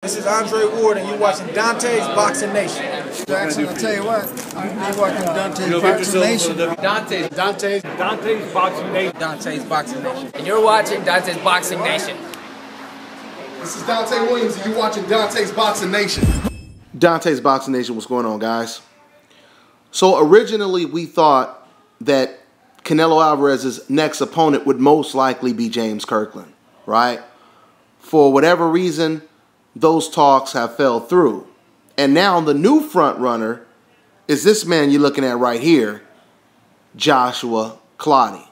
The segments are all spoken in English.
This is Andre Ward, and you're watching Dante's Boxing Nation. Jackson, I'll tell you what, you're watching Dante's Boxing Nation. Dante's Boxing Nation. Dante's Boxing Nation. And you're watching Dante's Boxing Nation. This is Dante Williams, and you're watching Dante's Boxing Nation. Dante's Boxing Nation, what's going on, guys? So originally we thought that Canelo Alvarez's next opponent would most likely be James Kirkland, right? For whatever reason, those talks have fell through. And now the new front runner is this man you're looking at right here, Joshua Clottey.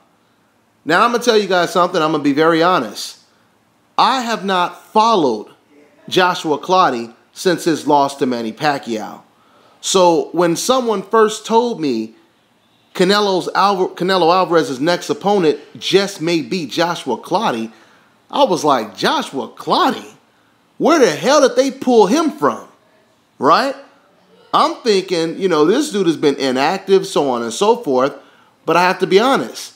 Now I'm going to tell you guys something. I'm going to be very honest. I have not followed Joshua Clottey since his loss to Manny Pacquiao. So when someone first told me Canelo Alvarez's next opponent just may be Joshua Clottey, I was like, Joshua Clottey? Where the hell did they pull him from? Right? I'm thinking, you know, this dude has been inactive, so on and so forth. But I have to be honest,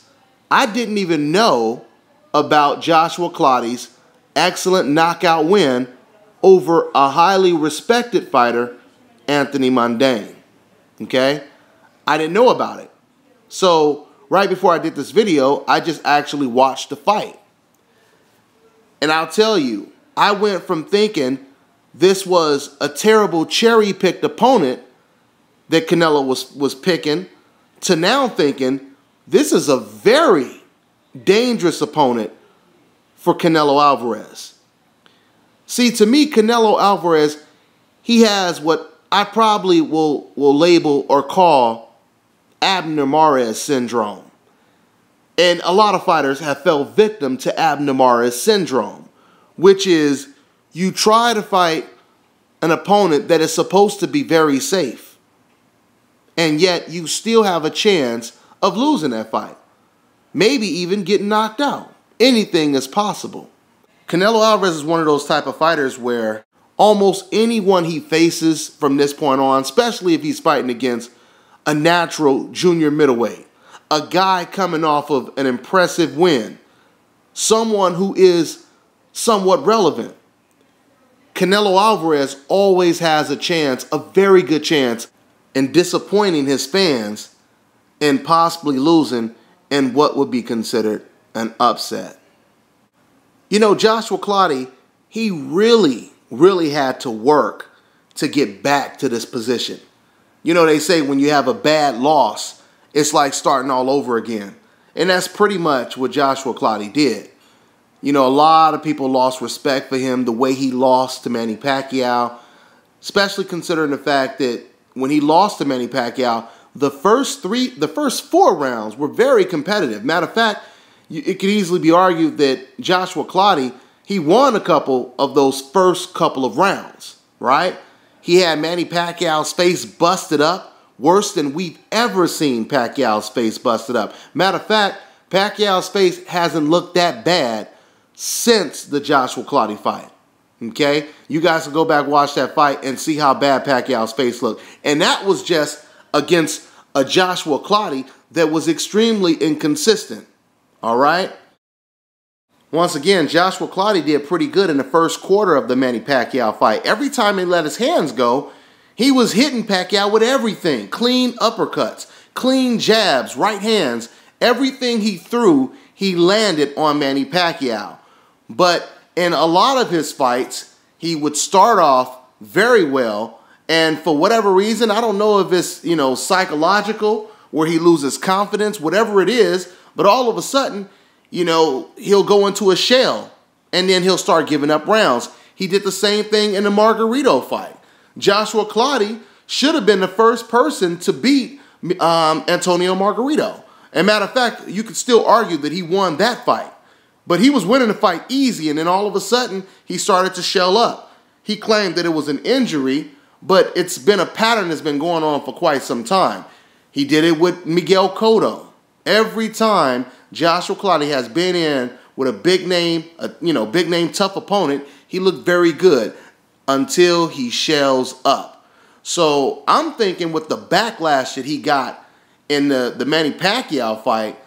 I didn't even know about Joshua Clottey's excellent knockout win over a highly respected fighter, Anthony Mundine. Okay? I didn't know about it. So right before I did this video, I just actually watched the fight. And I'll tell you, I went from thinking this was a terrible cherry-picked opponent that Canelo was picking to now thinking this is a very dangerous opponent for Canelo Alvarez. See, to me, Canelo Alvarez, he has what I probably will label or call Abner-Mares syndrome. And a lot of fighters have fell victim to Abner-Mares syndrome, which is you try to fight an opponent that is supposed to be very safe, and yet you still have a chance of losing that fight, maybe even getting knocked out. Anything is possible. Canelo Alvarez is one of those type of fighters where almost anyone he faces from this point on, especially if he's fighting against a natural junior middleweight, a guy coming off of an impressive win, someone who is somewhat relevant, Canelo Alvarez always has a chance, a very good chance, in disappointing his fans and possibly losing in what would be considered an upset. You know, Joshua Clottey, he really had to work to get back to this position. You know, they say when you have a bad loss, it's like starting all over again. And that's pretty much what Joshua Clottey did. You know, a lot of people lost respect for him the way he lost to Manny Pacquiao, especially considering the fact that when he lost to Manny Pacquiao, the first 4 rounds were very competitive. Matter of fact, it could easily be argued that Joshua Clottey, he won a couple of those first couple of rounds, right? He had Manny Pacquiao's face busted up, worse than we've ever seen Pacquiao's face busted up. Matter of fact, Pacquiao's face hasn't looked that bad since the Joshua Clottey fight. Okay? You guys can go back, watch that fight, and see how bad Pacquiao's face looked. And that was just against a Joshua Clottey that was extremely inconsistent. All right? Once again, Joshua Clottey did pretty good in the first quarter of the Manny Pacquiao fight. Every time he let his hands go, he was hitting Pacquiao with everything. Clean uppercuts, clean jabs, right hands. Everything he threw, he landed on Manny Pacquiao. But in a lot of his fights, he would start off very well. And for whatever reason, I don't know if it's, you know, psychological, where he loses confidence, whatever it is, but all of a sudden, you know, he'll go into a shell and then he'll start giving up rounds. He did the same thing in the Margarito fight. Joshua Clottey should have been the first person to beat Antonio Margarito. And matter of fact, you could still argue that he won that fight. But he was winning the fight easy, and then all of a sudden, he started to shell up. He claimed that it was an injury, but it's been a pattern that's been going on for quite some time. He did it with Miguel Cotto. Every time Joshua Clottey has been in with a big name, tough opponent, he looked very good until he shells up. So I'm thinking with the backlash that he got in the Manny Pacquiao fight,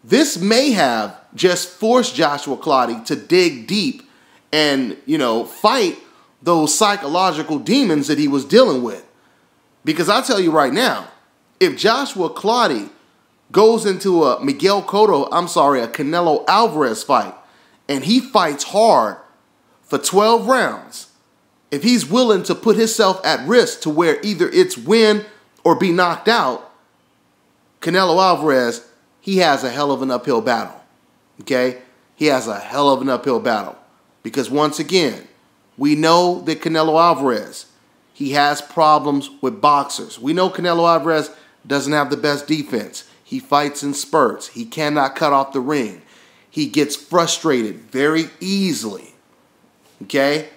this may have just forced Joshua Clottey to dig deep and, you know, fight those psychological demons that he was dealing with. Because I tell you right now, if Joshua Clottey goes into a Canelo Alvarez fight, and he fights hard for 12 rounds, if he's willing to put himself at risk to where either it's win or be knocked out, Canelo Alvarez, he has a hell of an uphill battle. Okay? He has a hell of an uphill battle. Because once again, we know that Canelo Alvarez, he has problems with boxers. We know Canelo Alvarez doesn't have the best defense. He fights in spurts. He cannot cut off the ring. He gets frustrated very easily. Okay?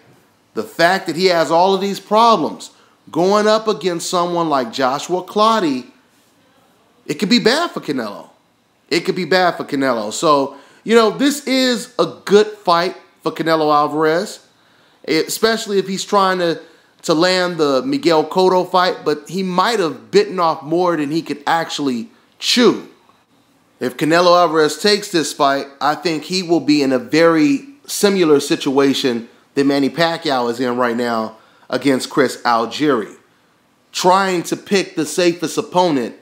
The fact that he has all of these problems going up against someone like Joshua Clottey, it could be bad for Canelo. It could be bad for Canelo. So, you know, this is a good fight for Canelo Alvarez, especially if he's trying to land the Miguel Cotto fight, but he might have bitten off more than he could actually chew. If Canelo Alvarez takes this fight, I think he will be in a very similar situation that Manny Pacquiao is in right now against Chris Algieri. Trying to pick the safest opponent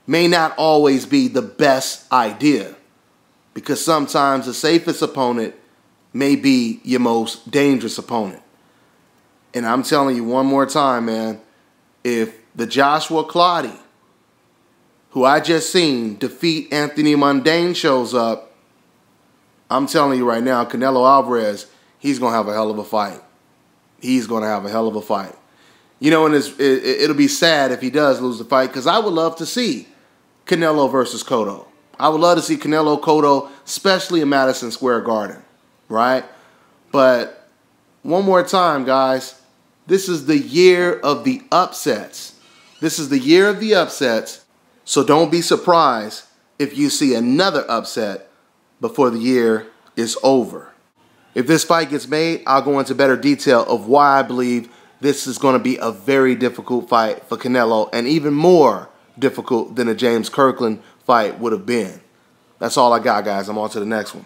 may not always be the best idea, because sometimes the safest opponent may be your most dangerous opponent. And I'm telling you one more time, man, if the Joshua Clottey, who I just seen defeat Anthony Mundine, shows up, I'm telling you right now, Canelo Alvarez, he's going to have a hell of a fight. He's going to have a hell of a fight. You know, and it'll be sad if he does lose the fight, because I would love to see Canelo versus Cotto. I would love to see Canelo Cotto, especially in Madison Square Garden, right? But one more time, guys, this is the year of the upsets. This is the year of the upsets, so don't be surprised if you see another upset before the year is over. If this fight gets made, I'll go into better detail of why I believe this is going to be a very difficult fight for Canelo, and even more difficult than a James Kirkland fight would have been. That's all I got, guys. I'm on to the next one.